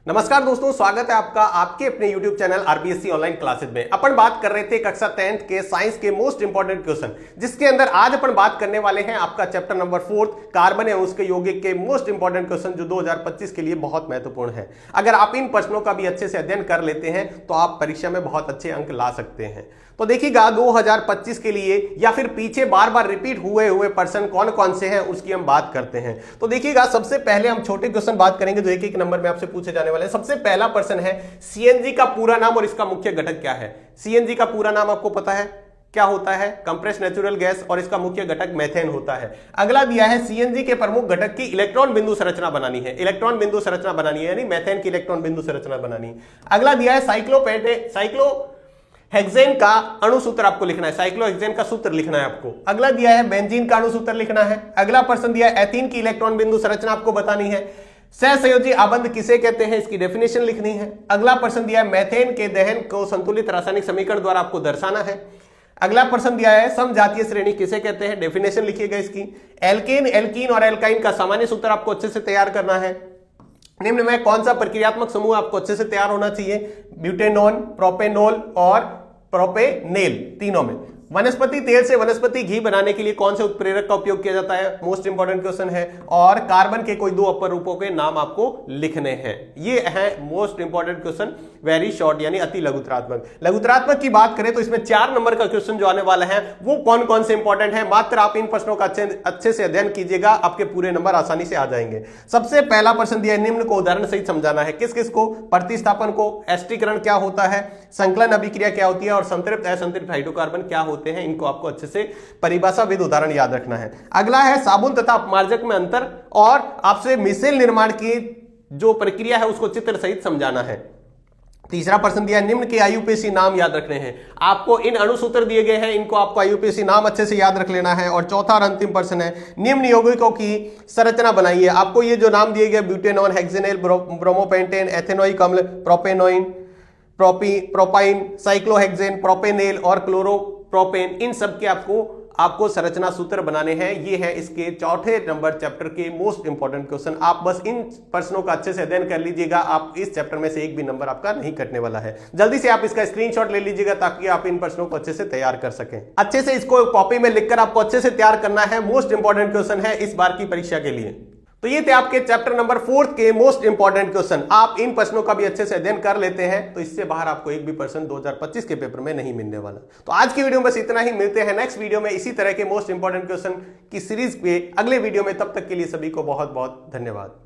नमस्कार दोस्तों, स्वागत है आपका आपके अपने YouTube channel RBSC online classes में। अपन बात कर रहे थे कक्षा 10th के साइंस के मोस्ट इंपॉर्टेंट क्वेश्चन, जिसके अंदर आज अपन बात करने वाले हैं आपका चैप्टर नंबर 4 कार्बन एवं उसके यौगिक के मोस्ट इंपॉर्टेंट क्वेश्चन, जो 2025 के लिए बहुत महत्वपूर्ण है। अगर आप इन प्रश्नों का भी अच्छे से अध्ययन कर लेते हैं तो आप परीक्षा में बहुत अच्छे अंक ला सकते हैं। तो देखिएगा 2025 के लिए या फिर पीछे बार बार रिपीट हुए प्रश्न कौन कौन से हैं उसकी हम बात करते हैं। तो देखिएगा सबसे पहले हम छोटे क्वेश्चन बात करेंगे जो एक एक नंबर में आपसे पूछे जाने वाले हैं। सबसे पहला प्रश्न है सीएनजी का पूरा नाम और इसका मुख्य घटक क्या है। सीएनजी का पूरा नाम आपको पता है क्या होता है? कंप्रेस नेचुरल गैस, और इसका मुख्य घटक मेथेन होता है। अगला दिया है सीएनजी के प्रमुख घटक की इलेक्ट्रॉन बिंदु संरचना बनानी है। इलेक्ट्रॉन बिंदु संरचना बनानी है यानी मेथेन की इलेक्ट्रॉन बिंदु संरचना बनानी है। अगला दिया है साइक्लोहेक्सेन का अणु सूत्र आपको लिखना है। साइक्लोहेक्सेन का सूत्र लिखना है आपको। अगला दिया है बेंजीन का अणु सूत्र लिखना है। अगला प्रश्न दिया है एथीन की इलेक्ट्रॉन बिंदु संरचना आपको बतानी है। सहसंयोजी आबंध किसे कहते हैं, इसकी डेफिनेशन लिखनी है। अगला प्रश्न दिया है मैथेन के दहन को संतुलित रासायनिक समीकरण द्वारा आपको दर्शाना है। अगला प्रश्न दिया है समजातीय श्रेणी किसे कहते हैं, डेफिनेशन लिखिएगा इसकी। एल्केन, एल्कीन और एल्काइन का सामान्य सूत्र आपको अच्छे से तैयार करना है। निम्न में कौन सा प्रक्रियात्मक समूह आपको अच्छे से तैयार होना चाहिए? ब्यूटेनॉन, प्रोपेनॉल और प्रोपेनेल, तीनों में। वनस्पति तेल से वनस्पति घी बनाने के लिए कौन से उत्प्रेरक का उपयोग किया जाता है, मोस्ट इंपॉर्टेंट क्वेश्चन है। और कार्बन के कोई दो अपर रूपों के नाम आपको लिखने हैं। ये है most important question, very short यानी अति लघुतरात्मक। लघुतरात्मक की बात करें तो इसमें 4 नंबर का क्वेश्चन जो आने वाला है वो कौन कौन से इंपॉर्टेंट है, मात्र आप इन प्रश्नों का अच्छे से अध्ययन कीजिएगा, आपके पूरे नंबर आसानी से आ जाएंगे। सबसे पहला प्रश्न दिया है, निम्न को उदाहरण सहित समझाना है। किस किस को? प्रतिस्थापन को, एस्टीकरण क्या होता है, संकलन अभिक्रिया क्या होती है और संतृप्त असंतृप्त हाइड्रोकार्बन क्या होते हैं, इनको आपको अच्छे से परिभाषा विद उदाहरण याद रखना है। अगला है साबुन तथा अपमार्जक में अंतर और आपसे मिसेल निर्माण की जो प्रक्रिया है उसको चित्र सहित समझाना है। तीसरा प्रश्न दिया, निम्न के आईयूपीएसी नाम याद रखने हैं। आपको इन अणुसूत्र दिए गए हैं, इनको आपको आईयूपीएसी नाम अच्छे से याद रख लेना है। और चौथा और अंतिम प्रश्न है, निम्न यौगिकों की संरचना बनाइए। आपको ये जो नाम दिए गए ब्यूटेनॉन, हेक्सेनेल, ब्रोमोपेंटेन, एथेनोइक अम्ल, प्रोपेनोइन, प्रोपाइन, साइक्लोहेक्सेन, प्रोपेनेल और क्लोरोप्रोपेन, इन सब के आपको संरचना सूत्र बनाने हैं। ये है इसके चौथे नंबर चैप्टर के मोस्ट इंपॉर्टेंट क्वेश्चन। आप बस इन प्रश्नों का अच्छे से अध्ययन कर लीजिएगा, आप इस चैप्टर में से एक भी नंबर आपका नहीं कटने वाला है। जल्दी से आप इसका स्क्रीनशॉट ले लीजिएगा ताकि आप इन प्रश्नों को अच्छे से तैयार कर सकें। अच्छे से इसको कॉपी में लिखकर आपको अच्छे से तैयार करना है। मोस्ट इंपॉर्टेंट क्वेश्चन है इस बार की परीक्षा के लिए। तो ये थे आपके चैप्टर नंबर 4 के मोस्ट इंपॉर्टेंट क्वेश्चन। आप इन प्रश्नों का भी अच्छे से अध्ययन कर लेते हैं तो इससे बाहर आपको एक भी प्रश्न 2025 के पेपर में नहीं मिलने वाला। तो आज की वीडियो में बस इतना ही। मिलते हैं नेक्स्ट वीडियो में इसी तरह के मोस्ट इंपॉर्टेंट क्वेश्चन की सीरीज पे अगले वीडियो में। तब तक के लिए सभी को बहुत बहुत धन्यवाद।